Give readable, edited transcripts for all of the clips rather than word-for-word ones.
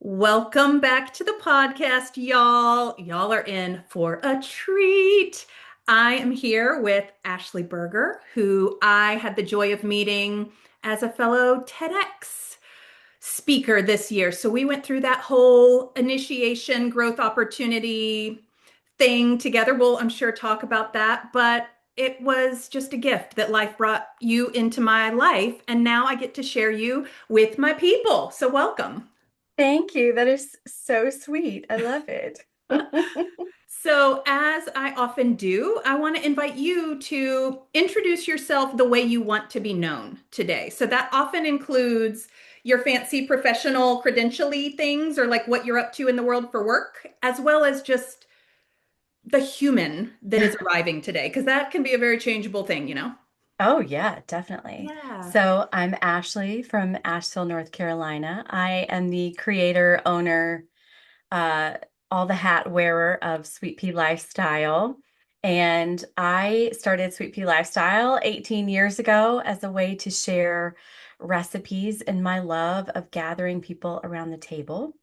Welcome back to the podcast, y'all. Y'all are in for a treat. I am here with Ashley Berger, who I had the joy of meeting as a fellow TEDx speaker this year. So we went through that whole initiation growth opportunity thing together. We'll, I'm sure, talk about that, but it was just a gift that life brought you into my life. And now I get to share you with my people. So welcome. Thank you. That is so sweet. I love it. So, as I often do, I want to invite you to introduce yourself the way you want to be known today. So, that often includes your fancy professional credentially things or like what you're up to in the world for work, as well as just the human that is arriving today, because that can be a very changeable thing. Oh, yeah, definitely. Yeah. So I'm Ashley from Asheville, North Carolina. I am the creator, owner, uh, all the hat wearer of Sweet Pea Lifestyle. And I started Sweet Pea Lifestyle 18 years ago as a way to share recipes and my love of gathering people around the table.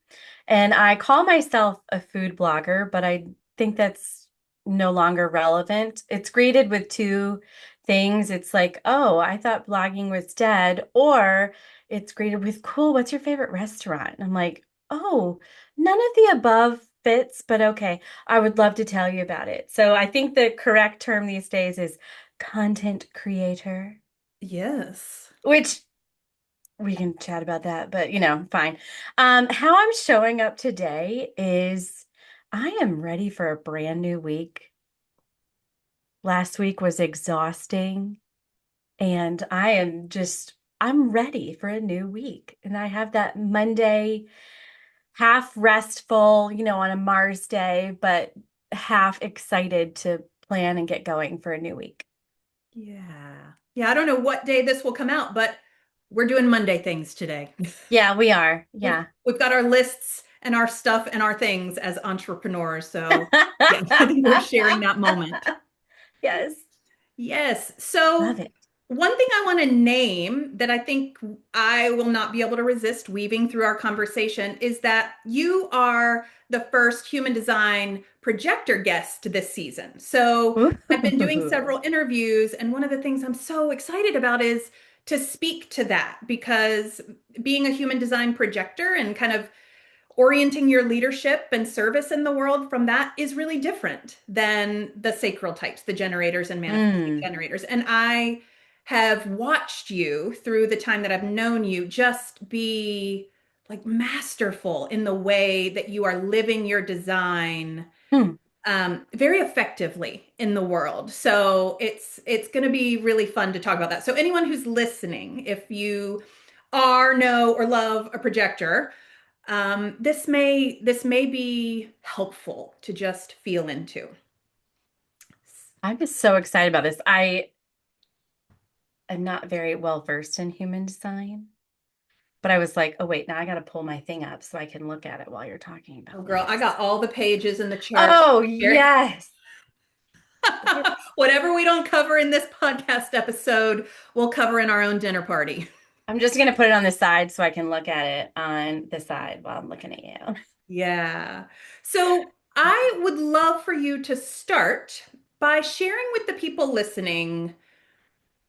And I call myself a food blogger, but I think that's no longer relevant. It's greeted with two things. It's like, oh, I thought blogging was dead, or it's greeted with, cool, what's your favorite restaurant? And I'm like, oh, none of the above fits, but okay, I would love to tell you about it. So I think the correct term these days is content creator, Yes. which we can chat about that, but fine. How I'm showing up today is I am ready for a brand new week. Last week was exhausting, and I'm ready for a new week. And I have that Monday half restful, on a Mars day, but half excited to plan and get going for a new week. Yeah. Yeah. I don't know what day this will come out, but we're doing Monday things today. Yeah, we are. We've Yeah. we've got our lists and our stuff and our things as entrepreneurs. So yeah, I think we're sharing that moment. Yes. Yes. Love So it. one thing I want to name that I think I will not be able to resist weaving through our conversation is that you are the first human design projector guest this season. So I've been doing Ooh. several interviews, and one of the things I'm so excited about is to speak to that because being a human design projector and kind of orienting your leadership and service in the world from that is really different than the sacral types, the generators and manifesting Mm. generators. And I have watched you through the time that I've known you just be like masterful in the way that you are living your design Hmm. very effectively in the world. So it's going to be really fun to talk about that. So anyone who's listening, if you are, know, or love a projector, this may be helpful to just feel into. I'm just so excited about this. I am not very well versed in human design, but I was like, oh, wait, now I got to pull my thing up so I can look at it while you're talking Oh, about girl, I this. got all the pages in the chart. Oh, Here. yes. Whatever we don't cover in this podcast episode, we'll cover in our own dinner party. I'm just going to put it on the side so I can look at it on the side while I'm looking at you. Yeah. So I would love for you to start by sharing with the people listening.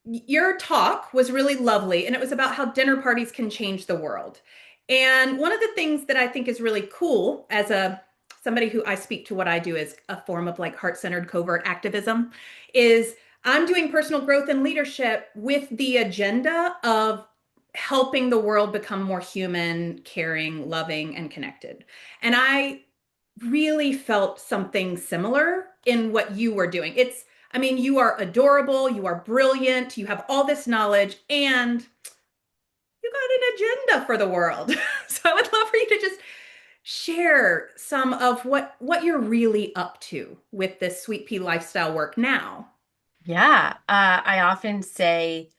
Your talk was really lovely, and it was about how dinner parties can change the world. And one of the things that I think is really cool as a somebody who I speak to what I do as a form of like heart-centered covert activism is I'm doing personal growth and leadership with the agenda of helping the world become more human, caring, loving, and connected. And I really felt something similar in what you were doing. I mean, you are adorable, you are brilliant, you have all this knowledge, and you got an agenda for the world. So I would love for you to just share some of what you're really up to with this sweet pea lifestyle work now. Yeah. I often say,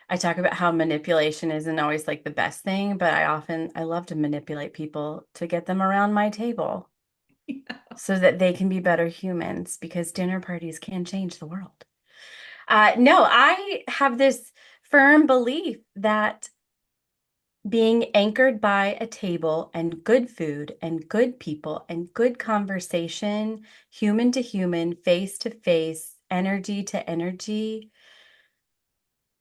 I talk about how manipulation isn't always like the best thing, but I love to manipulate people to get them around my table so that they can be better humans because dinner parties can change the world. No, I have this firm belief that Being anchored by a table and good food and good people and good conversation, human to human, face to face, energy to energy,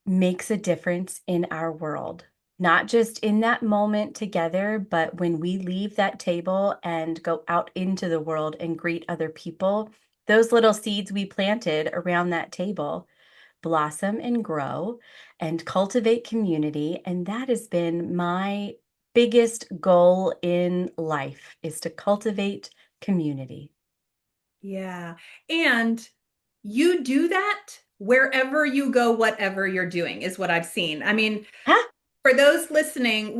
makes a difference in our world. Not just in that moment together, but when we leave that table and go out into the world and greet other people, those little seeds we planted around that table blossom and grow and cultivate community. And that has been my biggest goal in life is to cultivate community. Yeah. And you do that wherever you go, whatever you're doing, is what I've seen. I mean, Huh? for those listening,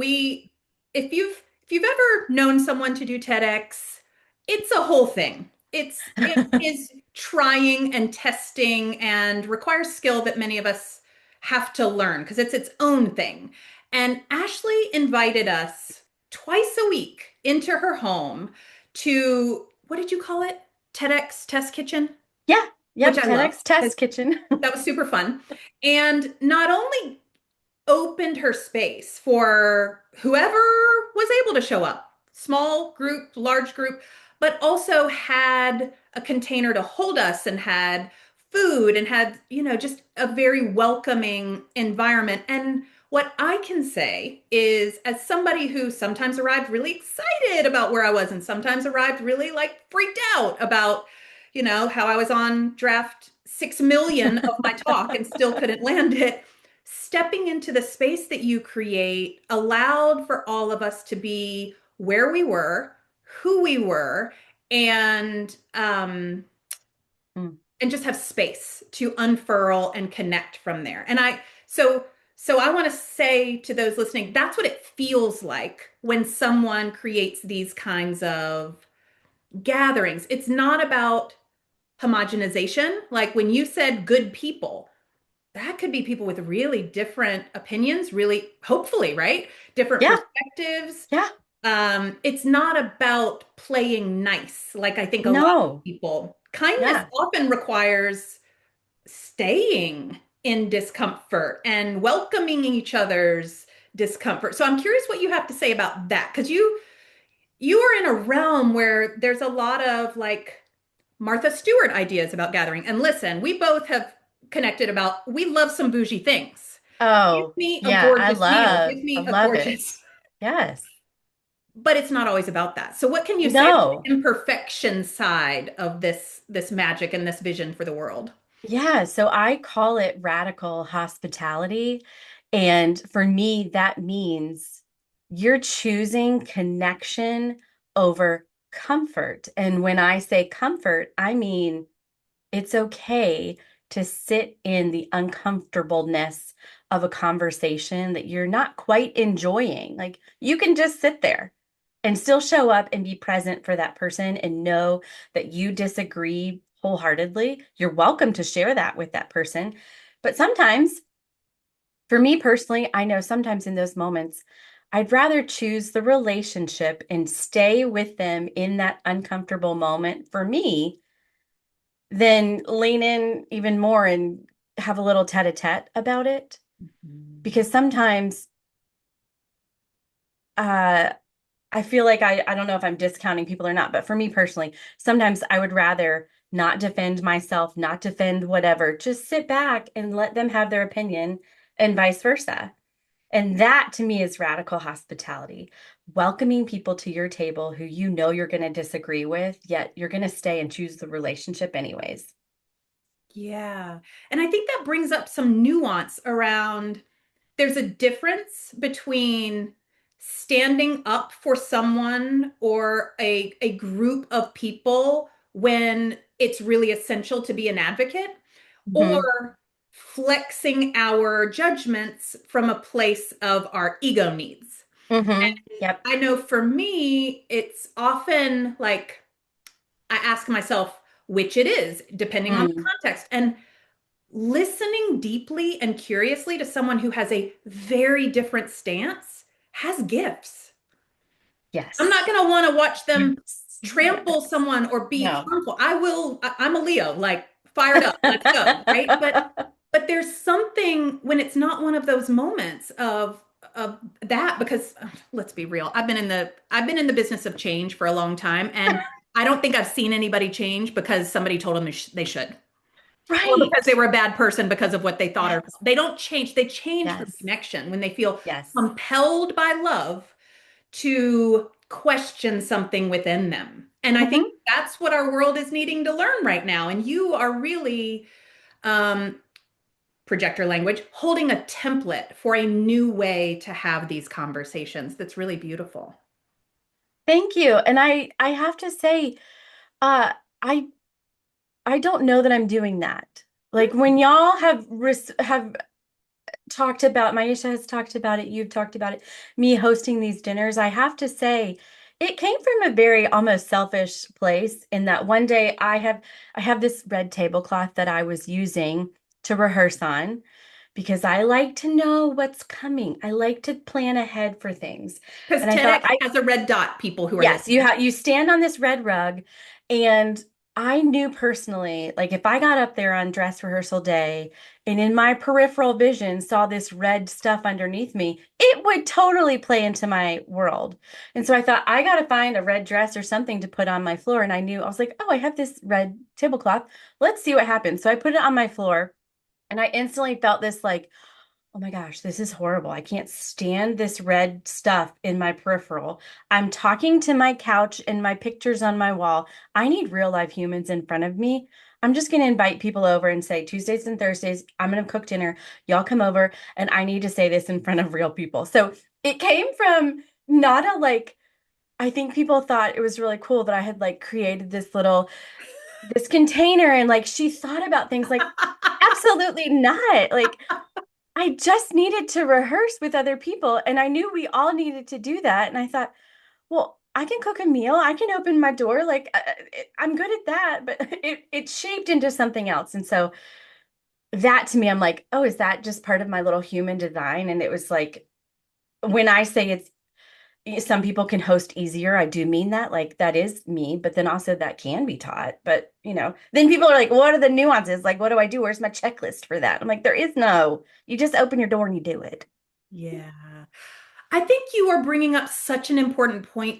if you've ever known someone to do TEDx, it's a whole thing. It is trying and testing and requires skill that many of us have to learn because it's its own thing. And Ashley invited us twice a week into her home to, what did you call it? TEDx Test Kitchen, Yeah. which Yep. I love TEDx because test kitchen. that was super fun. And not only opened her space for whoever was able to show up, small group, large group, but also had a container to hold us and had food and had, just a very welcoming environment. And what I can say is, as somebody who sometimes arrived really excited about where I was and sometimes arrived really like freaked out about, how I was on draft 6 million of my talk and still couldn't land it, stepping into the space that you create allowed for all of us to be where we were, who we were, and Mm. and just have space to unfurl and connect from there. So I want to say to those listening, that's what it feels like when someone creates these kinds of gatherings. It's not about homogenization. Like when you said good people, that could be people with really different opinions, really, hopefully, right? Different Yeah. perspectives. Yeah. It's not about playing nice, like I think a lot of No. people. Kindness Yeah. often requires staying in discomfort and welcoming each other's discomfort. So I'm curious what you have to say about that, because you are in a realm where there's a lot of like Martha Stewart ideas about gathering. And listen, we both have connected about we love some bougie things. Give Oh, me a yeah. gorgeous meal. Give I me a love it. gorgeous, Yes. but it's not always about that. So what can you say about No. the imperfection side of this magic and this vision for the world? Yeah, so I call it radical hospitality. And for me, that means you're choosing connection over comfort. And when I say comfort, I mean it's okay to sit in the uncomfortableness of a conversation that you're not quite enjoying. Like you can just sit there and still show up and be present for that person and know that you disagree wholeheartedly. You're welcome to share that with that person. But sometimes, for me personally, I know sometimes in those moments, I'd rather choose the relationship and stay with them in that uncomfortable moment for me then lean in even more and have a little tete-a-tete about it. Mhm. Because sometimes uh, I feel like I don't know if I'm discounting people or not, but for me personally, sometimes I would rather not defend myself, not defend whatever, just sit back and let them have their opinion and vice versa. And that to me is radical hospitality, welcoming people to your table who you know you're going to disagree with, yet you're going to stay and choose the relationship anyways. Yeah. And I think that brings up some nuance around there's a difference between standing up for someone or a group of people when it's really essential to be an advocate, Hmm. or flexing our judgments from a place of our ego needs. Hmm. Yep. I know for me, it's often like I ask myself which it is, depending on the Mm. context. And listening deeply and curiously to someone who has a very different stance has gifts. I'm not Yes. going to want to watch them Yes. trample Yes. someone or be No. harmful. I'm a Leo, like fired up, let's go, right? But there's something when it's not one of those moments of, of that because let's be real. I've been in the business of change for a long time, and I don't think I've seen anybody change because somebody told them they should, or because Right. they were a bad person because of what they thought, or Yes. they don't change. They change from Yes. connection when they feel Yes. compelled by love to question something within them. And I think Hmm. that's what our world is needing to learn right now. And you are really, um, projector language, holding a template for a new way to have these conversations. That's really beautiful. Thank you. And I have to say, uh, I I don't know that I'm doing that. Like when y'all have talked about, Maisha has talked about it, you've talked about it, me hosting these dinners, I have to say it came from a very almost selfish place in that one day I have this red tablecloth that I was using to rehearse on because I like to know what's coming. I like to plan ahead for things. Because And I thought TEDx has a red dot, people who are yes, listening. you stand on this red rug, and I knew personally, like if I got up there on dress rehearsal day and in my peripheral vision saw this red stuff underneath me, it would totally play into my world. And so I thought I got to find a red dress or something to put on my floor. And I was like, oh, I have this red tablecloth. Let's see what happens. So I put it on my floor, and I instantly felt this like, oh my gosh, this is horrible. I can't stand this red stuff in my peripheral. I'm talking to my couch and my pictures on my wall. I need real life humans in front of me. I'm just going to invite people over and say, Tuesdays and Thursdays, I'm going to cook dinner. Y'all come over, and I need to say this in front of real people. So it came from not a like, I think people thought it was really cool that I had like created this container, and like she thought about things like, absolutely not. Like, I just needed to rehearse with other people, and I knew we all needed to do that. And I thought, well, I can cook a meal. I can open my door. Like I'm good at that, but it shaped into something else. And so that to me, I'm like, oh, is that just part of my little human design? And it was like when I say it's some people can host easier, I do mean that. Like that is me, but then also that can be taught. But then people are like, what are the nuances? Like, what do I do? Where's my checklist for that? I'm like, there is no, you just open your door and you do it. Yeah. I think you are bringing up such an important point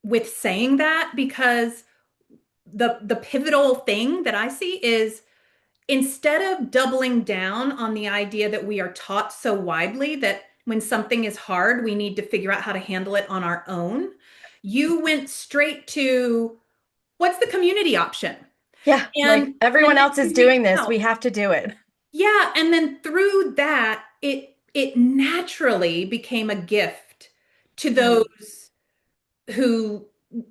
with saying that because the pivotal thing that I see is instead of doubling down on the idea that we are taught so widely that when something is hard, we need to figure out how to handle it on our own, you went straight to what's the community option? Yeah, like And everyone then else is you reach doing this. out. We have to do it. Yeah, and then through that, it naturally became a gift to Mm. those who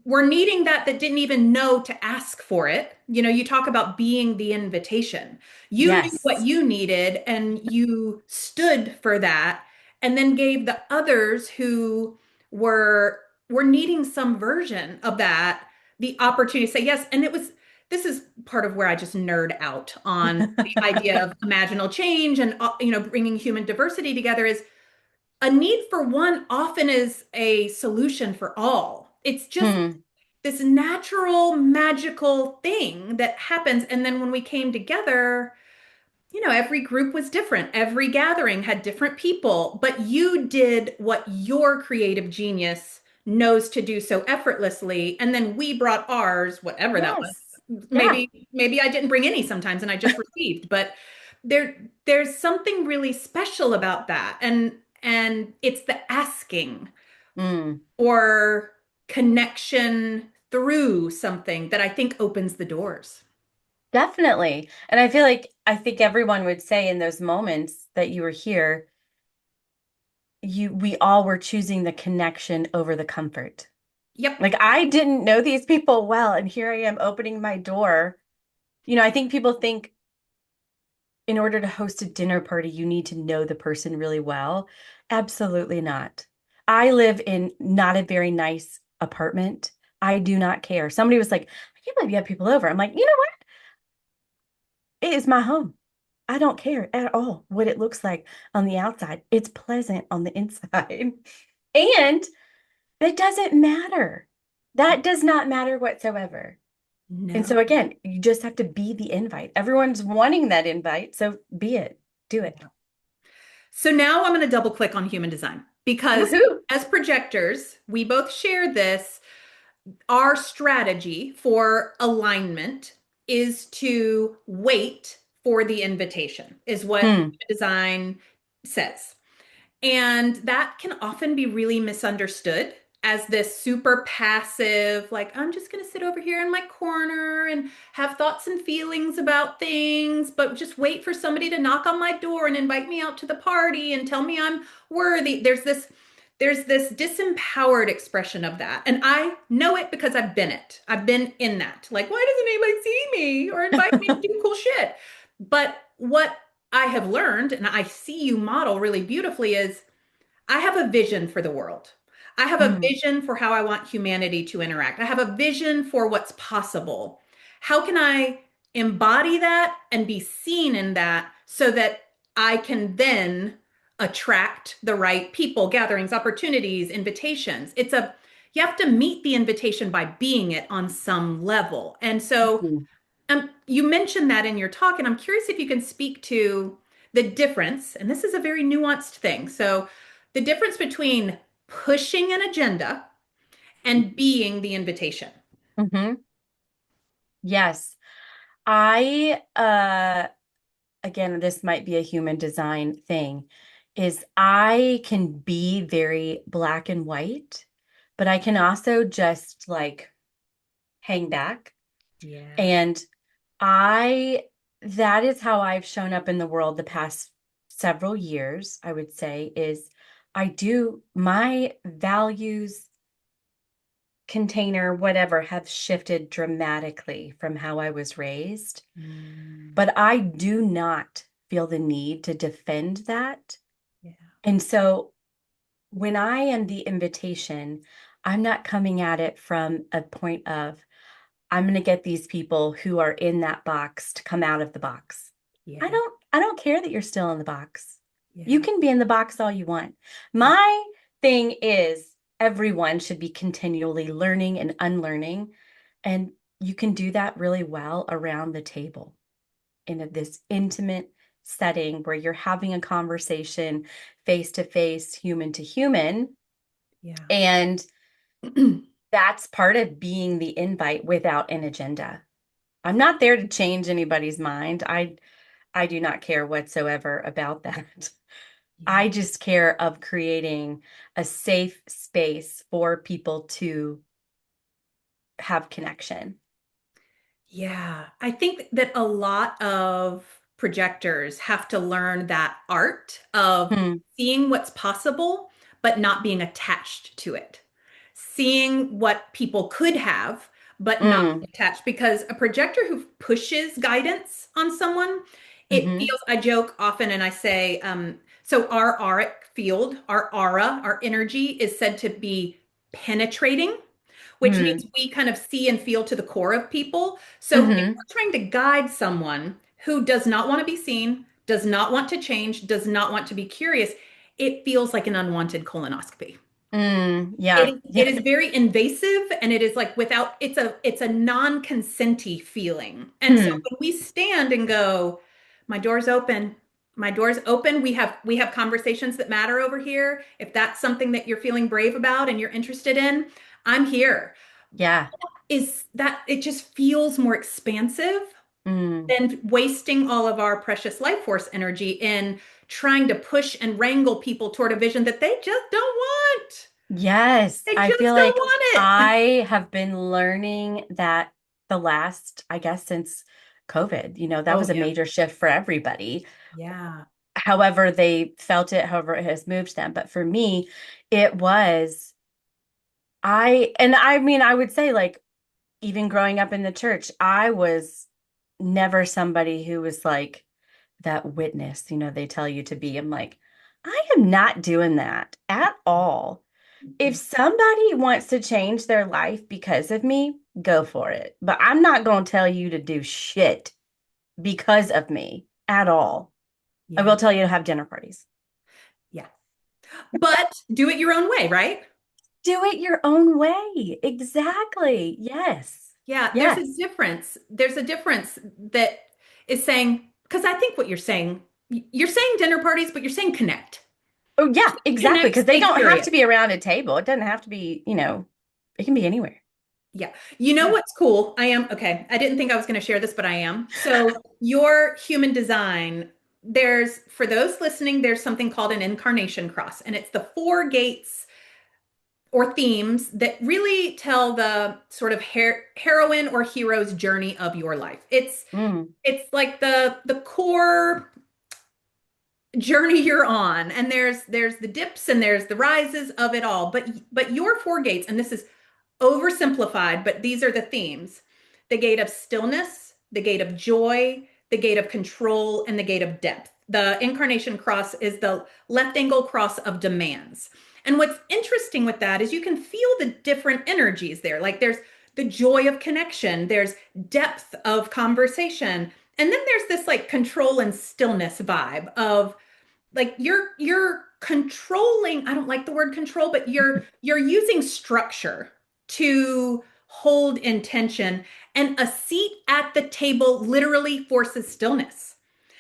were needing that didn't even know to ask for it. You talk about being the invitation. You knew what Yes. you needed and you stood for that and then gave the others who were needing some version of that the opportunity to say yes. And this is part of where I just nerd out on the idea of imaginal change and bringing human diversity together is a need for one often is a solution for all. It's just Hmm. this natural, magical thing that happens. And then when we came together, every group was different. Every gathering had different people, but you did what your creative genius knows to do so effortlessly. And then we brought ours, whatever that was. Yes. Yeah. Maybe I didn't bring any sometimes and I just received, but there's something really special about that. And it's the asking Mm. or connection through something that I think opens the doors. Definitely. And I think everyone would say in those moments that you were here, we all were choosing the connection over the comfort. Yep. Like I didn't know these people well, and here I am opening my door. I think people think in order to host a dinner party, you need to know the person really well. Absolutely not. I live in not a very nice apartment. I do not care. Somebody was like, I can't believe you have people over. I'm like, you know what? It is my home. I don't care at all what it looks like on the outside. It's pleasant on the inside. And it doesn't matter. That does not matter whatsoever. And No. so again, you just have to be the invite. Everyone's wanting that invite, so be it. Do it. So now I'm going to double click on human design because Woohoo. as projectors, we both share this. Our strategy for alignment is to wait for the invitation, is what human Hmm. design says. And that can often be really misunderstood as this super passive, like, I'm just going to sit over here in my corner and have thoughts and feelings about things, but just wait for somebody to knock on my door and invite me out to the party and tell me I'm worthy. There's this disempowered expression of that. And I know it because I've been it. I've been in that. Like, why doesn't anybody see me or invite me to do cool shit? But what I have learned, and I see you model really beautifully, is I have a vision for the world. I have a Hmm. vision for how I want humanity to interact. I have a vision for what's possible. How can I embody that and be seen in that so that I can then attract the right people, gatherings, opportunities, invitations? You have to meet the invitation by being it on some level. And so Hmm. you mentioned that in your talk, and I'm curious if you can speak to the difference, and this is a very nuanced thing. So, the difference between pushing an agenda and being the invitation. Hmm. Yes. I again, this might be a human design thing, is I can be very black and white, but I can also just like hang back. Yeah. And I, that is how I've shown up in the world the past several years, I would say, is my values container, whatever, have shifted dramatically from how I was raised. Mm, But I do not feel the need to defend that. yeah. And so when I am the invitation, I'm not coming at it from a point of, I'm going to get these people who are in that box to come out of the box. Yeah. I don't care that you're still in the box. You Yeah. can be in the box all you want. Yeah. My thing is everyone should be continually learning and unlearning. And you can do that really well around the table in this intimate setting where you're having a conversation face to face, human to human. Yeah. And that's part of being the invite without an agenda. I'm not there to change anybody's mind. I do not care whatsoever about that. Yeah. I just care of creating a safe space for people to have connection. Yeah, I think that a lot of projectors have to learn that art of Hmm. seeing what's possible, but not being attached to it. Seeing what people could have, but not Mm. attached. Because a projector who pushes guidance on someone, it Mm-hmm. feels, I joke often and I say, so our auric field, our aura, our energy is said to be penetrating, which means Hmm. we kind of see and feel to the core of people. So if Mm-hmm. we're trying to guide someone who does not want to be seen, does not want to change, does not want to be curious, it feels like an unwanted colonoscopy. Mm. Yeah. It Yeah. is very invasive and it is like without it's a non-consenty feeling. And so Hmm. when we stand and go, my door's open, my door's open, we have conversations that matter over here. If that's something that you're feeling brave about and you're interested in, I'm here. Yeah. Is that it just feels more expansive Mm. than wasting all of our precious life force energy in trying to push and wrangle people toward a vision that they just don't want. Yes, They I feel just don't like want it. I have been learning that the last, I guess, since COVID, that Oh was a yeah. major shift for everybody. Yeah. However, they felt it, however it has moved them. But for me, it was, and I mean, I would say, like, even growing up in the church, I was never somebody who was like that witness, they tell you to be. I'm like, I am not doing that at all. If somebody wants to change their life because of me, go for it. But I'm not going to tell you to do shit because of me at all. I Yeah. will tell you to have dinner parties. Yeah. But do it your own way, right? Do it your own way. Exactly. Yes. Yeah, there's a Yes. difference. There's a difference that is saying, because I think what you're saying. You're saying dinner parties, but you're saying connect. Oh, yeah, exactly. Connect, Because they stay don't have curious. to be around a table. It doesn't have to be, it can be anywhere. Yeah. You know Yeah. what's cool? Okay. I didn't think I was going to share this, but I am. So, your human design, for those listening, there's something called an incarnation cross, and it's the four gates or themes that really tell the sort of heroine or hero's journey of your life. Mm, It's like the core journey you're on, and there's the dips and there's the rises of it all. But your four gates, and this is oversimplified, but these are the themes: the gate of stillness, the gate of joy, the gate of control, and the gate of depth. The incarnation cross is the left angle cross of demands. And what's interesting with that is you can feel the different energies there. Like there's the joy of connection, there's depth of conversation, and then there's this like control and stillness vibe of like you're controlling. I don't like the word control, but you're using structure to hold intention, and a seat at the table literally forces stillness.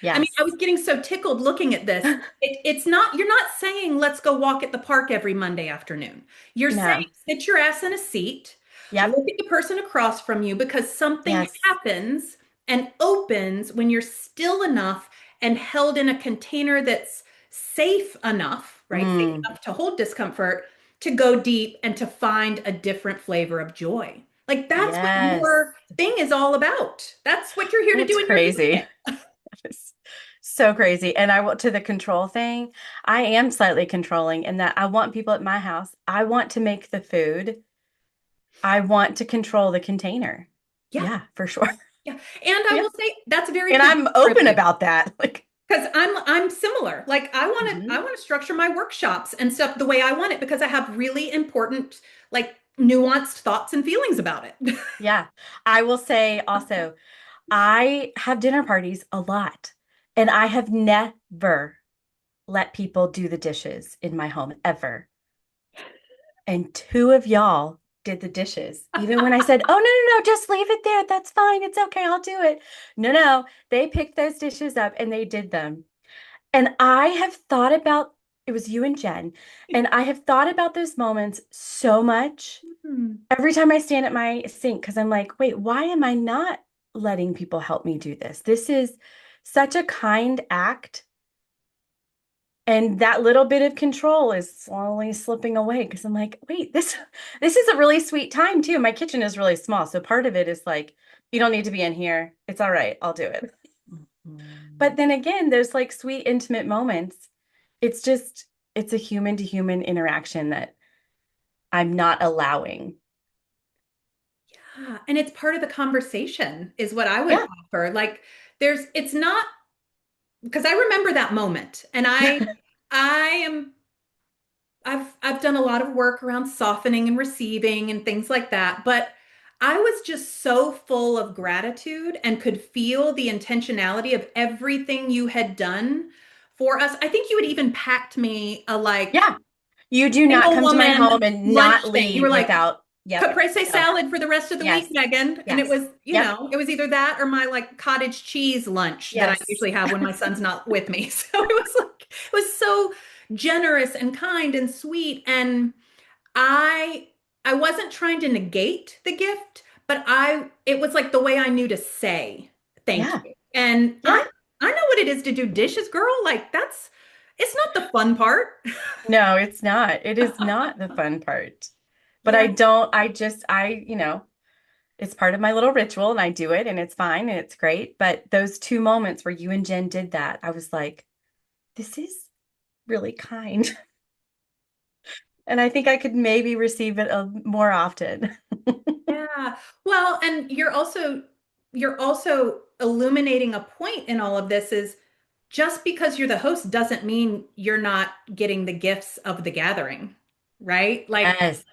I mean, I yes. was getting so tickled looking at this. It's not, you're not saying let's go walk at the park every Monday afternoon. You're saying No. sit your ass in a seat, Yep. look at the person across from you, because something Yes. happens and opens when you're still enough and held in a container that's safe enough, right? Safe Mm, enough to hold discomfort, to go deep and to find a different flavor of joy. Like that's what yes. your thing is all about. That's what you're here to do That's in your crazy. human. It's so crazy. And I want to the control thing. I am slightly controlling in that I want people at my house. I want to make the food. I want to control the container. Yeah, Yeah, for sure. yeah. And I Yeah. will say that's very And I'm producer of open you, about that. Like, because I'm similar. Like I mhm. want to structure my workshops and stuff the way I want it, because I have really important, like nuanced thoughts and feelings about it. Yeah. I will say also, I have dinner parties a lot, and I have never let people do the dishes in my home ever. And two of y'all did the dishes. Even when I said, "Oh, no, no, no, just leave it there. That's fine. It's okay. I'll do it." No, no, they picked those dishes up and they did them. And I have thought about it was you and Jen, and I have thought about those moments so much Hmm. every time I stand at my sink because I'm like, wait, why am I not letting people help me do this? This is such a kind act. And that little bit of control is slowly slipping away because I'm like, wait, this is a really sweet time too. My kitchen is really small, so part of it is like, you don't need to be in here. It's all right. I'll do it. But Mhm. then again, there's like sweet intimate moments. It's just it's a human to human interaction that I'm not allowing. Yeah, and it's part of the conversation is what I would Yeah. offer. Like it's not, because I remember that moment, and I am I've done a lot of work around softening and receiving and things like that, but I was just so full of gratitude and could feel the intentionality of everything you had done for us. I think you had even packed me a like Yeah. You do not single come to my home woman and lunch not thing. You were leave like, without, yep. caprese No. salad for the rest of the week, Yes. Megan. And it Yes. was, Yep. it was either that or my like cottage cheese lunch that I Yes. usually have when my son's not with me. So it was like, it was so generous and kind and sweet. And I I wasn't trying to negate the gift, but it was like the way I knew to say thank Yeah. you. And Yeah. I know what it is to do dishes, girl. Like it's not the fun part. No, it's not. It is not the fun part. But Yeah. it's part of my little ritual and I do it and it's fine and it's great. But those two moments where you and Jen did that, I was like, this is really kind. And I think I could maybe receive it more often. Yeah. Well, and you're also illuminating a point in all of this is just because you're the host doesn't mean you're not getting the gifts of the gathering, right? Like Yes.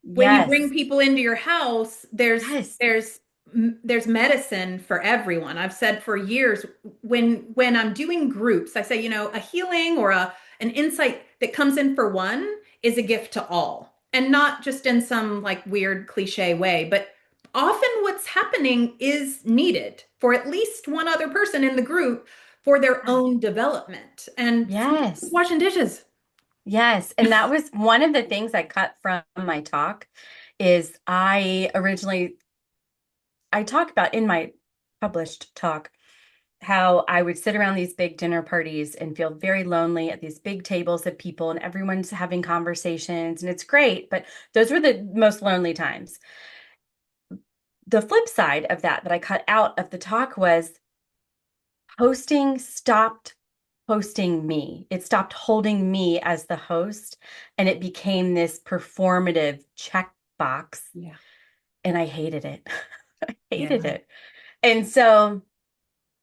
when you bring Yes. people into your house, Yes. there's medicine for everyone. I've said for years when I'm doing groups, I say, a healing or an insight that comes in for one is a gift to all. And not just in some like weird cliche way, but often what's happening is needed for at least one other person in the group for their own development. And sometimes it's Yes. washing dishes. Yes. And that was one of the things I cut from my talk is I talk about in my published talk how I would sit around these big dinner parties and feel very lonely at these big tables of people and everyone's having conversations and it's great, but those were the most lonely times. The flip side of that I cut out of the talk was hosting stopped hosting me. It stopped holding me as the host and it became this performative checkbox Yeah. and I hated it. I hated Yeah. it. And so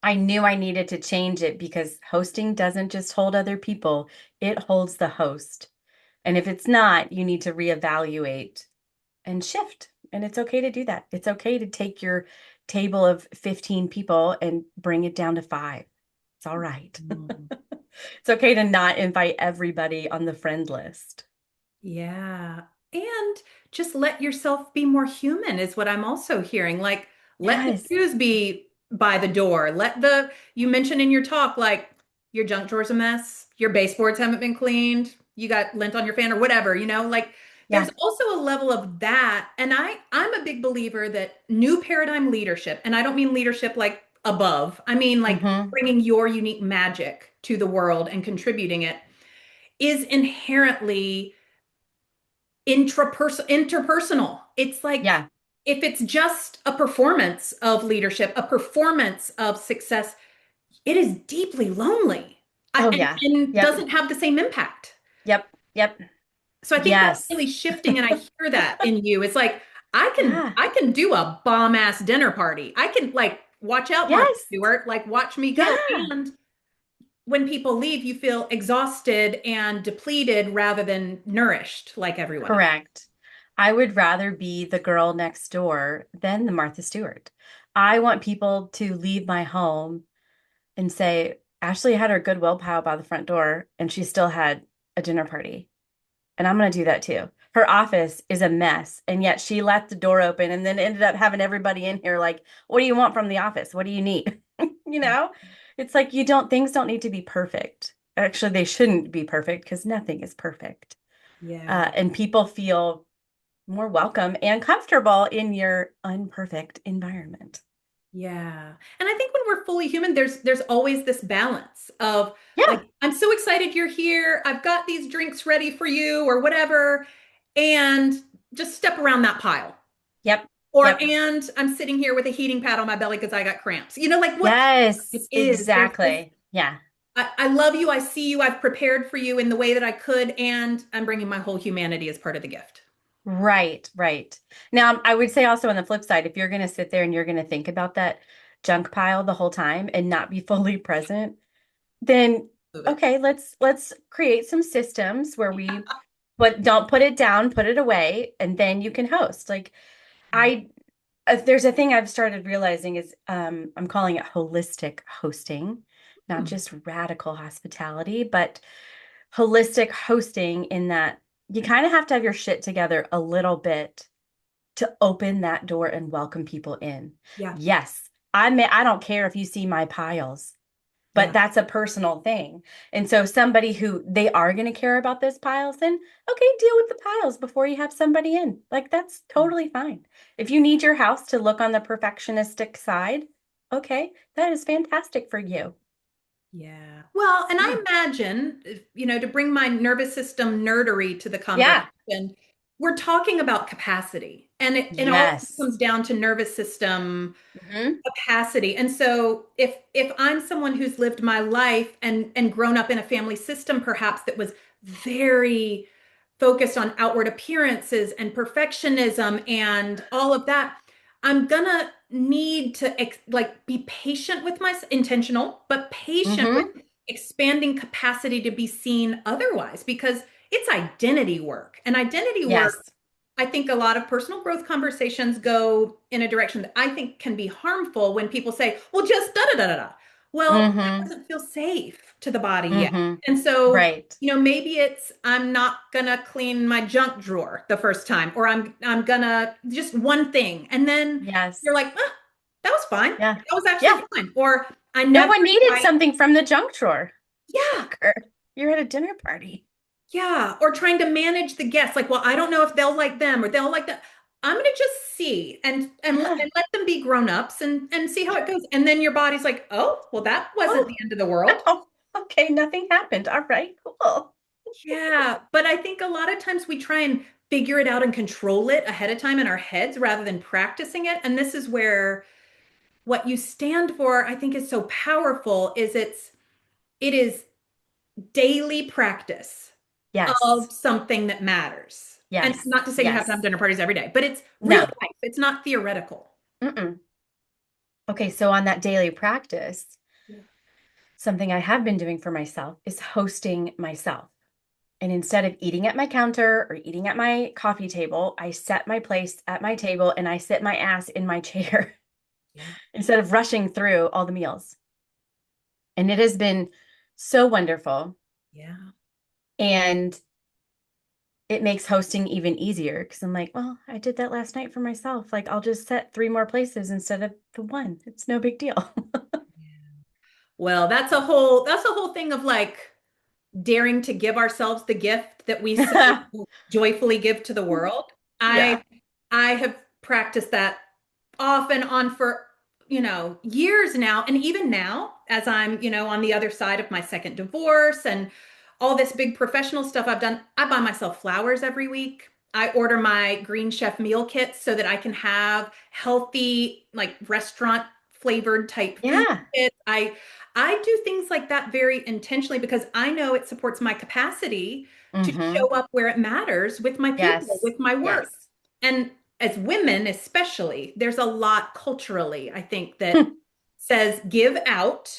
I knew I needed to change it because hosting doesn't just hold other people, it holds the host. And if it's not, you need to reevaluate and shift. And it's okay to do that. It's okay to take your table of 15 people and bring it down to five. It's all right. Mm. It's okay to not invite everybody on the friend list. Yeah. And just let yourself be more human is what I'm also hearing. Like, let the Yes. shoes be by the door. You mentioned in your talk, like your junk drawer's a mess, your baseboards haven't been cleaned, you got lint on your fan or whatever, like there's Yeah. also a level of that. And I'm a big believer that new paradigm leadership, and I don't mean leadership like above, I mean like Mm-hmm. bringing your unique magic to the world and contributing it is inherently interpersonal. It's like Yeah. if it's just a performance of leadership, a performance of success, it is deeply lonely Oh, and, yeah. and Yep. doesn't have the same impact. Yep. Yep. So I think that's Yes. really shifting, and I hear that in you. It's like I can Yeah. I can do a bomb ass dinner party. I can like watch out, Martha Yes. Stewart, like watch me go. Yeah. And when people leave, you feel exhausted and depleted rather than nourished like everyone else. Correct. I would rather be the girl next door than the Martha Stewart. I want people to leave my home and say, Ashley had her Goodwill pile by the front door and she still had a dinner party. And I'm going to do that too. Her office is a mess. And yet she left the door open and then ended up having everybody in here like, what do you want from the office? What do you need? You know, it's like things don't need to be perfect. Actually, they shouldn't be perfect because nothing is perfect. Yeah. And people feel more welcome and comfortable in your unperfect environment. Yeah. And I think when we're fully human, there's always this balance of like, Yeah. I'm so excited you're here. I've got these drinks ready for you or whatever. And just step around that pile. Yep. Yep. And I'm sitting here with a heating pad on my belly because I got cramps. Like what it Yes, is. There's this, exactly. Yeah. I love you. I see you. I've prepared for you in the way that I could. And I'm bringing my whole humanity as part of the gift. Right, right. Now, I would say also on the flip side, if you're going to sit there and you're going to think about that junk pile the whole time and not be fully present, then Move it. okay, let's create some systems where we but don't put it down, put it away, and then you can host. Like I there's a thing I've started realizing is I'm calling it holistic hosting, not Hmm. just radical hospitality, but holistic hosting in that you kind of have to have your shit together a little bit to open that door and welcome people in. Yeah. Yes, I don't care if you see my piles, but Yeah. that's a personal thing. And so somebody who they are going to care about those piles, then okay, deal with the piles before you have somebody in. Like that's totally fine. If you need your house to look on the perfectionistic side, okay, that is fantastic for you. Yeah. Well, and I Yeah. imagine, to bring my nervous system nerdery to the Yeah. conversation, we're talking about capacity. And it all Yes. comes down to nervous system Hmm. capacity. And so if I'm someone who's lived my life and grown up in a family system perhaps that was very focused on outward appearances and perfectionism and all of that, I'm gonna need to like be patient with my intentional, but patient with Hmm. expanding capacity to be seen otherwise because it's identity work. And identity work, Yes. I think a lot of personal growth conversations go in a direction that I think can be harmful when people say, well, just da da da da da. Well, that Hmm. doesn't feel safe to the body yet. Hmm. And so, Right. maybe it's I'm not gonna clean my junk drawer the first time, or I'm gonna just one thing. And then Yes. you're like, that was fine. Yeah. That was actually Yeah. fine. Or I No never one needed invite, something from the junk drawer. yeah, Shocker. You're at a dinner party. yeah, or trying to manage the guests. Like, well, I don't know if they'll like them or they'll like that. I'm gonna just see Yeah. and let them be grown-ups and see how it goes. And then your body's like, oh, well, that wasn't the Oh, end of the world. oh, okay. Nothing happened. All right, cool. Yeah, but I think a lot of times we try and figure it out and control it ahead of time in our heads rather than practicing it. And this is where what you stand for, I think, is so powerful is it is daily practice Yes. of something that matters. And Yes. not to say you have to have Yes. dinner parties every day, but it's real No. life. It's not theoretical. Mm-mm. Okay, so on that daily practice, Yeah. something I have been doing for myself is hosting myself. And instead of eating at my counter or eating at my coffee table, I set my place at my table and I sit my ass in my chair Yeah. instead of rushing through all the meals. And it has been so wonderful. Yeah. And it makes hosting even easier because I'm like, well, I did that last night for myself. Like, I'll just set three more places instead of the one. It's no big deal. Well, that's a whole thing of like daring to give ourselves the gift that we so joyfully give to the world. Yeah. I have practiced that off and on for, years now. And even now, as I'm, on the other side of my second divorce and all this big professional stuff I've done, I buy myself flowers every week. I order my Green Chef meal kits so that I can have healthy, like restaurant flavored type food Yeah. kits. I do things like that very intentionally because I know it supports my capacity to Mm-hmm. show up where it matters with my people, Yes. with my work. Yes. And as women, especially, there's a lot culturally, I think, that says give out,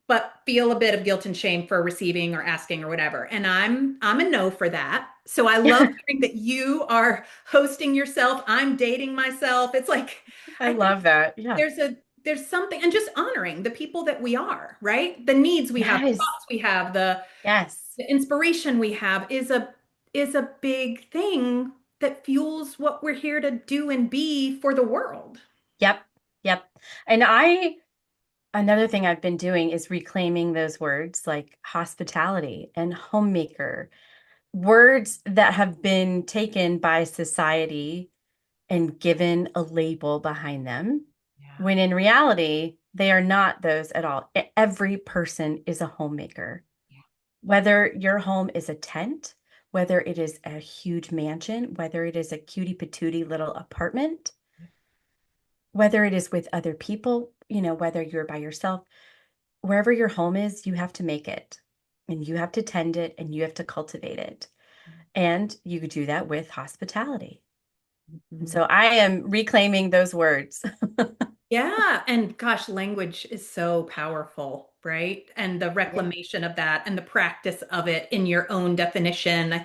but feel a bit of guilt and shame for receiving or asking or whatever. And I'm a no for that. So I love hearing that you are hosting yourself. I'm dating myself. It's like I I think love that. Yeah. there's something and just honoring the people that we are, right? The needs we have, the Yes. thoughts we have, the Yes. the inspiration we have is a big thing that fuels what we're here to do and be for the world. Yep. Yep. And another thing I've been doing is reclaiming those words like hospitality and homemaker, words that have been taken by society and given a label behind them, Yeah. when in reality, they are not those at all. Every person is a homemaker. Yeah. Whether your home is a tent, whether it is a huge mansion, whether it is a cutie patootie little apartment, whether it is with other people, whether you're by yourself, wherever your home is, you have to make it and you have to tend it and you have to cultivate it. And you could do that with hospitality. And Mhm. so I am reclaiming those words. Yeah, and gosh, language is so powerful, right? And the Yeah. reclamation of that and the practice of it in your own definition. I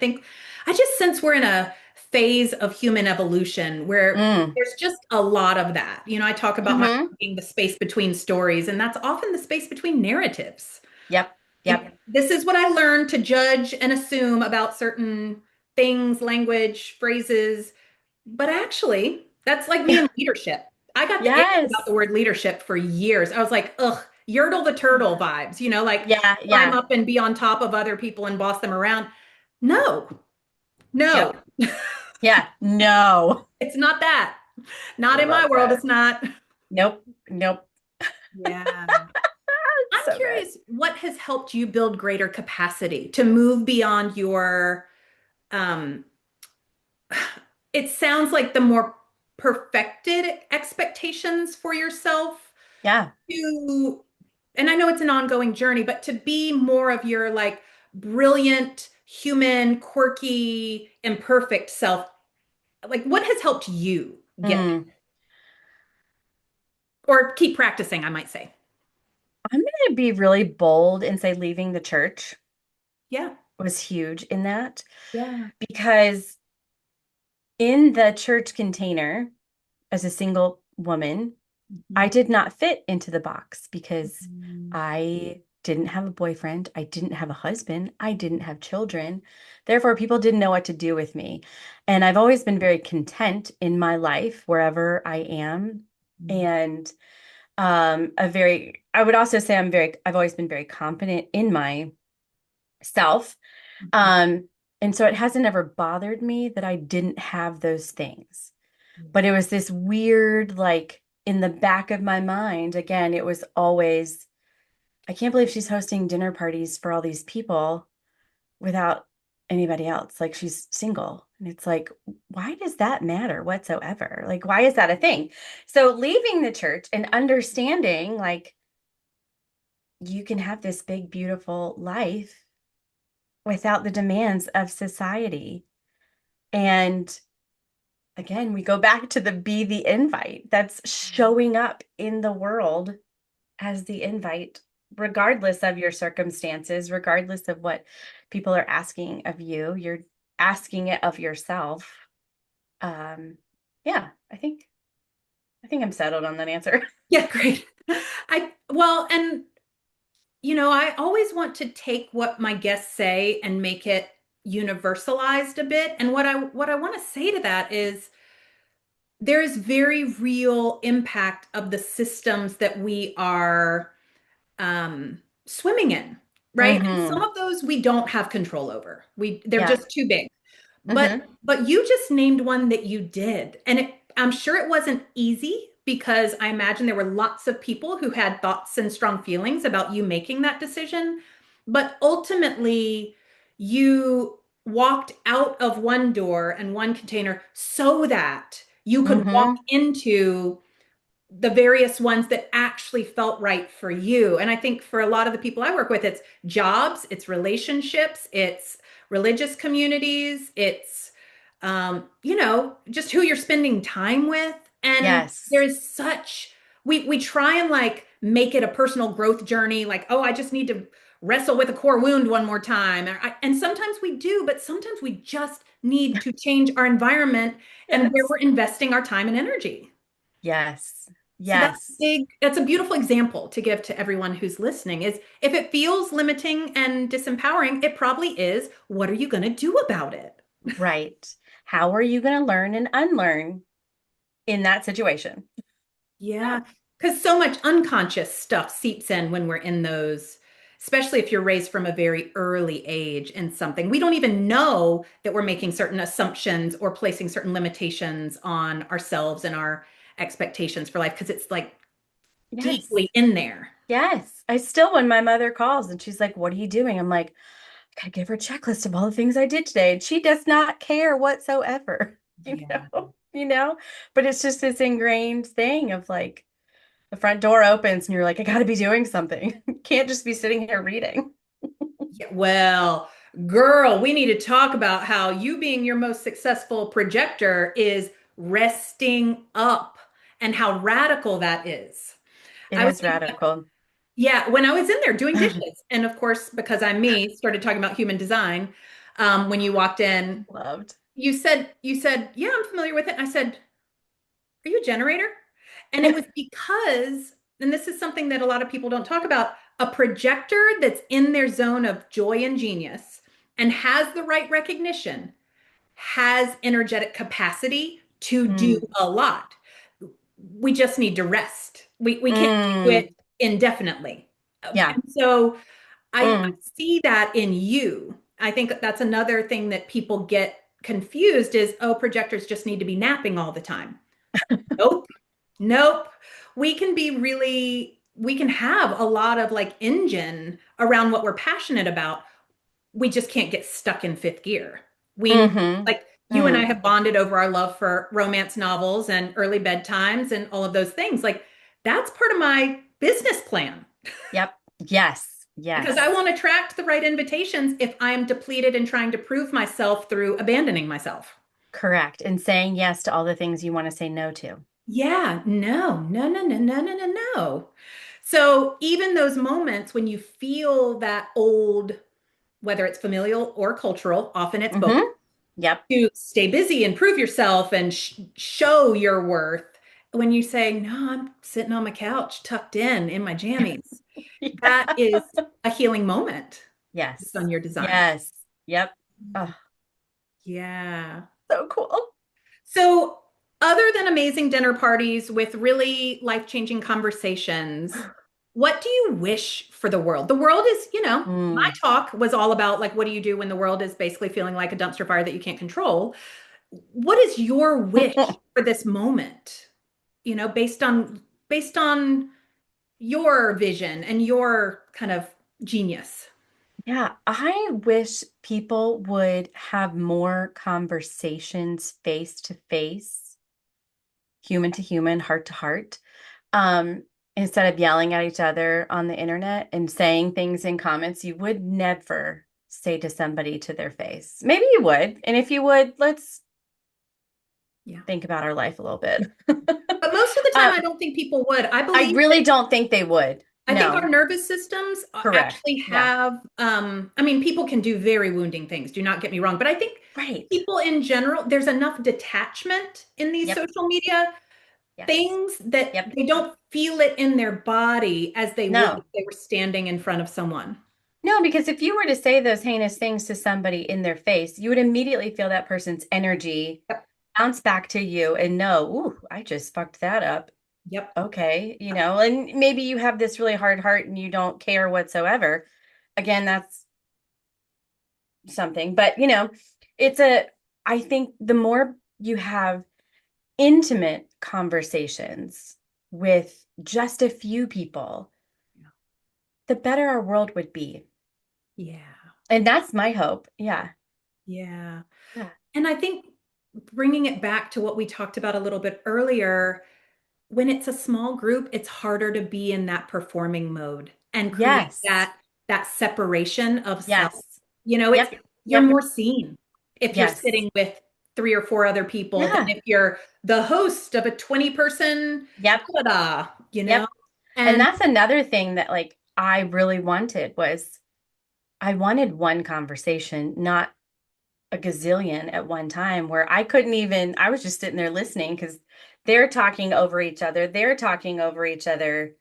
just sense we're in a phase of human evolution where Mm. there's just a lot of that. I talk about my Hmm. being the space between stories, and that's often the space between narratives. Yep. Yep. Like, this is what I learned to judge and assume about certain things, language, phrases. But actually, that's like me in leadership. I got the ick about Yes. the word leadership for years. I was like, ugh, Yertle the turtle vibes, like Yeah. climb Yeah. up and be on top of other people and boss them around. No, no, Yep. Yeah. No. it's not that. Not in my Love world, that. it's not. Nope. Nope. Yeah. I'm So good. curious, what has helped you build greater capacity to move beyond your um it sounds like the more perfected expectations for yourself Yeah. to, and I know it's an ongoing journey, but to be more of your like brilliant, human, quirky, imperfect self, like what has helped you get Mm. or keep practicing, I might say. I'm going to be really bold and say leaving the church Yeah. was huge in that Yeah. because in the church container, as a single woman, I Mhm. did not fit into the box because Mhm. I didn't have a boyfriend. I didn't have a husband. I didn't have children. Therefore, people didn't know what to do with me. And I've always been very content in my life, wherever I am. And I would also say I've always been very confident in myself. Mhm. Um, and so it hasn't ever bothered me that I didn't have those things. But it was this weird, like in the back of my mind, again, it was always, I can't believe she's hosting dinner parties for all these people without anybody else. Like she's single. And it's like, why does that matter whatsoever? Like, why is that a thing? So leaving the church and understanding, like, you can have this big, beautiful life without the demands of society. And again, we go back to the be the invite that's showing up in the world as the invite, regardless of your circumstances, regardless of what people are asking of you. You're asking it of yourself. Um, yeah, I think I'm settled on that answer. Yeah, great. And I always want to take what my guests say and make it universalized a bit. And what I want to say to that is there is very real impact of the systems that we are swimming in, right? And some Mm-hmm. of those we don't have control over. They're Yeah. just too big. But Mm-hmm. but you just named one that you did. And I'm sure it wasn't easy because I imagine there were lots of people who had thoughts and strong feelings about you making that decision. But ultimately, you walked out of one door and one container so that you could walk Mm-hmm. into the various ones that actually felt right for you. And I think for a lot of the people I work with, it's jobs, it's relationships, it's religious communities, it's just who you're spending time with. And Yes. there's such we try and like make it a personal growth journey, like, oh, I just need to wrestle with a core wound one more time. And sometimes we do, but sometimes we just need to change our environment and where Yes. we're investing our time and energy. Yes. So Yes. that's a beautiful example to give to everyone who's listening is if it feels limiting and disempowering, it probably is. What are you going to do about it? Right. How are you going to learn and unlearn in that situation? Yeah, because so much unconscious stuff seeps in when we're in those, especially if you're raised from a very early age in something. We don't even know that we're making certain assumptions or placing certain limitations on ourselves and our expectations for life because it's like Yes. deeply in there. Yes. I still, when my mother calls and she's like, "What are you doing?" I'm like, I gotta give her a checklist of all the things I did today. And she does not care whatsoever, Yeah. but it's just this ingrained thing of like the front door opens and you're like, I gotta be doing something. Can't just be sitting here reading. Yeah, well, girl, we need to talk about how you being your most successful projector is resting up and how radical that is. It I was is thinking, radical. yeah, when I was in there doing dishes, and of course, because I'm me, started talking about human design. When you walked in, Loved. you said, yeah, I'm familiar with it. And I said, are you a generator? And it was because, and this is something that a lot of people don't talk about, a projector that's in their zone of joy and genius and has the right recognition has energetic capacity to do Mm. a lot. We just need to rest. We can't do Mm. it indefinitely. Yeah. And so I Mm. see that in you. I think that's another thing that people get confused is, oh, projectors just need to be napping all the time. Nope. Nope. We can have a lot of like engine around what we're passionate about. We just can't get stuck in fifth gear. Mm-hmm. Like you and I Mm. have bonded over our love for romance novels and early bedtimes and all of those things. Like that's part of my business plan Yep. Yes. because I Yes. want to attract the right invitations if I am depleted and trying to prove myself through abandoning myself. Correct. And saying yes to all the things you want to say no to. Yeah, no, no, no, no, no, no, no, no. So even those moments when you feel that old, whether it's familial or cultural, often it's both, Mm-hmm. Yep. to stay busy and prove yourself and show your worth. When you say, no, I'm sitting on my couch, tucked in my jammies, that Yeah. is a healing moment based Yes. on your design. Yes. Yep. Oh, Yeah. so cool. So, other than amazing dinner parties with really life-changing conversations, what do you wish for the world? The world is, my Mm. talk was all about like, what do you do when the world is basically feeling like a dumpster fire that you can't control? What is your wish for this moment? Based on your vision and your kind of genius. Yeah, I wish people would have more conversations face to face, human to human, heart to heart, um, instead of yelling at each other on the internet and saying things in comments you would never say to somebody to their face. Maybe you would. And if you would, let's Yeah. think about our life a little bit. But most of the time, Um, I don't think people would. I I believe really don't think they would. I think our No, nervous systems correct. actually Yeah. have, I mean, people can do very wounding things, do not get me wrong, but I think Right. people in general, there's enough detachment in these Yep. social media Yes. things that Yep. they don't feel it in their body as they would if No. they were standing in front of someone. No, because if you were to say those heinous things to somebody in their face, you would immediately feel that person's energy Yep. bounce back to you and know, ooh, I just fucked that up. Yep. Okay, and maybe you have this really hard heart and you don't care whatsoever. Again, that's something, but it's I think the more you have intimate conversations with just a few people, the better our world would be. Yeah. And that's my hope. Yeah. Yeah. Yeah. And I think bringing it back to what we talked about a little bit earlier, when it's a small group, it's harder to be in that performing mode and create Yes. that separation of self. Yes. It's Yep. you're Yep. more seen if you're Yes. sitting with three or four other people than Yeah. if you're the host of a 20 person Yep. da, Yep. And and that's another thing that like I really wanted was I wanted one conversation, not a gazillion at one time where I couldn't even, I was just sitting there listening because they're talking over each other. They're talking over each other.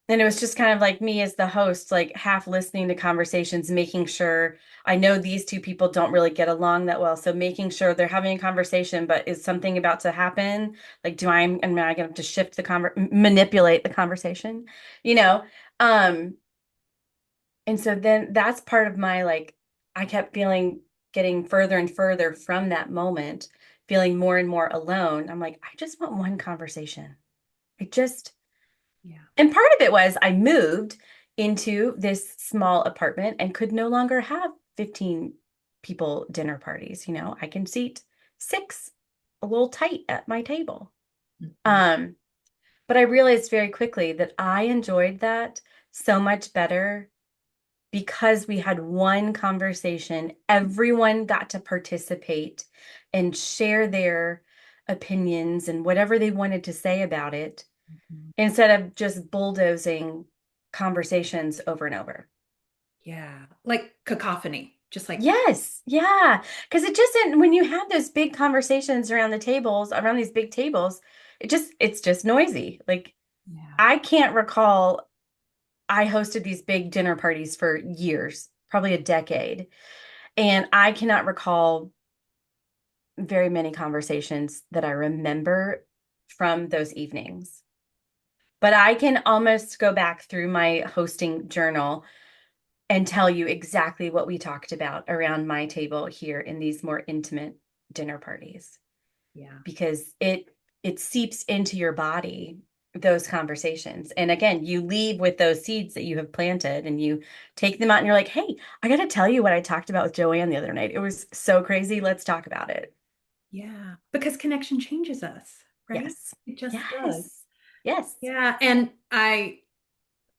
And it was just kind of like me as the host, like half listening to conversations, making sure I know these two people don't really get along that well. So making sure they're having a conversation, but is something about to happen? Like, am I going to have to shift manipulate the conversation? You know? Um, and so then that's part of my like, I kept feeling getting further and further from that moment, feeling more and more alone. I'm like, I just want one conversation. I just, yeah, and part of it was I moved into this small apartment and could no longer have 15 people dinner parties. I can seat six a little tight at my table. mhm, Um, but I realized very quickly that I enjoyed that so much better because we had one conversation. Everyone got to participate and share their opinions and whatever they wanted to say about it mhm. instead of just bulldozing conversations over and over. Yeah, like cacophony, just like Yes, yeah. Because it just didn't, when you have those big conversations around the tables, around these big tables, it's just noisy. Like yeah, I can't recall, I hosted these big dinner parties for years, probably a decade. And I cannot recall very many conversations that I remember from those evenings. But I can almost go back through my hosting journal and tell you exactly what we talked about around my table here in these more intimate dinner parties yeah, because it seeps into your body, those conversations. And again, you leave with those seeds that you have planted and you take them out and you're like, hey, I got to tell you what I talked about with Joanne the other night. It was so crazy. Let's talk about it. yeah. Because connection changes us, right? Yes. It just does. Yes. Yes. Yeah, and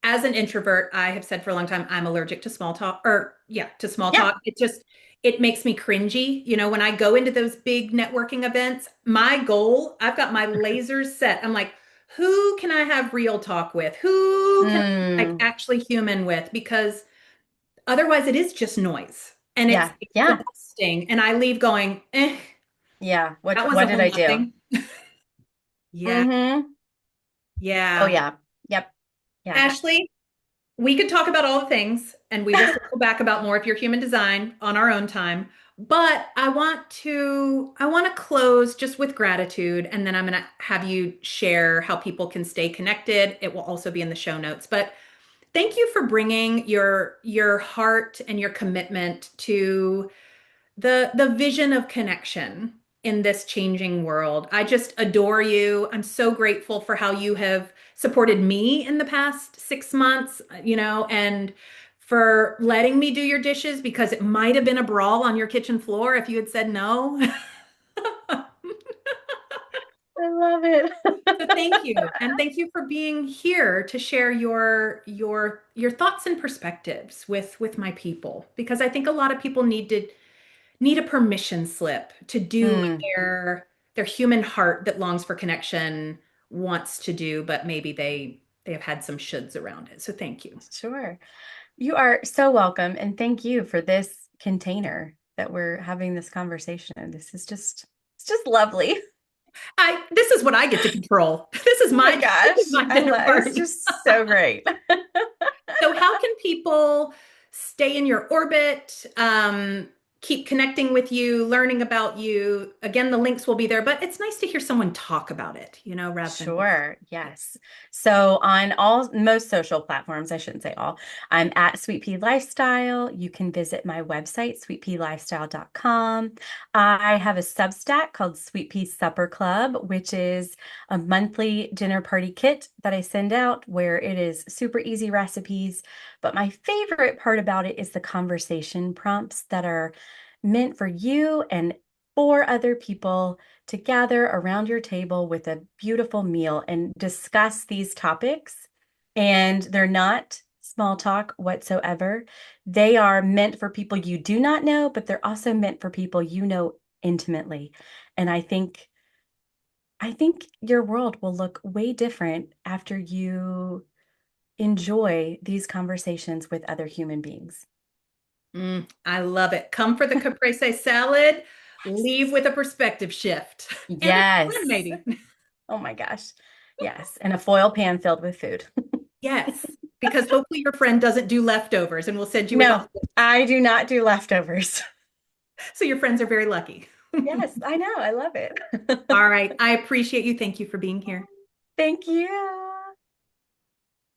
as an introvert, I have said for a long time I'm allergic to small talk, or yeah, to small Yeah. talk. It makes me cringy. When I go into those big networking events, my goal, I've got my lasers set. I'm like, who can I have real talk with? Who can I like Mm, actually human with? Because otherwise it is just noise and it's yeah. Yeah. exhausting. And I leave going, Yeah. that was What a did whole I do? nothing. Yeah. Mm-hmm. Oh Yeah. yeah. Yep. Yeah. Ashley, we could talk about all the things and we will circle back about more of your human design on our own time. But I want to close just with gratitude, and then I'm going to have you share how people can stay connected. It will also be in the show notes. But thank you for bringing your heart and your commitment to the vision of connection in this changing world. I just adore you. I'm so grateful for how you have supported me in the past 6 months, and for letting me do your dishes because it might have been a brawl on your kitchen floor if you had said no. I love it. So thank you. And thank you for being here to share your thoughts and perspectives with my people because I think a lot of people need a permission slip to do what Mm, their human heart that longs for connection wants to do, but maybe they have had some shoulds around it. So thank you. sure. You are so welcome. And thank you for this container that we're having this conversation in. It's just lovely. I This is what I get to control. Oh my This is gosh. my dinner It's party. just so great. So how can people stay in your orbit, keep connecting with you, learning about you? Again, the links will be there, but it's nice to hear someone talk about it, rather than me. Sure. Yes. So on most social platforms, I shouldn't say all, I'm at Sweet Pea Lifestyle. You can visit my website, sweetpealifestyle.com. I have a Substack called Sweet Pea Supper Club, which is a monthly dinner party kit that I send out where it is super easy recipes. But my favorite part about it is the conversation prompts that are meant for you and for other people to gather around your table with a beautiful meal and discuss these topics. And they're not small talk whatsoever. They are meant for people you do not know, but they're also meant for people you know intimately. And I think your world will look way different after you enjoy these conversations with other human beings. I love it. Come for the caprese salad, leave Yes. with a perspective shift and a friend, Yes. maybe. Oh my gosh. Yes. And a foil pan filled with food. Yes, because hopefully your friend doesn't do leftovers and will send you a No, health tip. I do not do leftovers. So your friends are very lucky. Yes, I know. I love it. All right. I appreciate you. Thank you for being here. Thank you.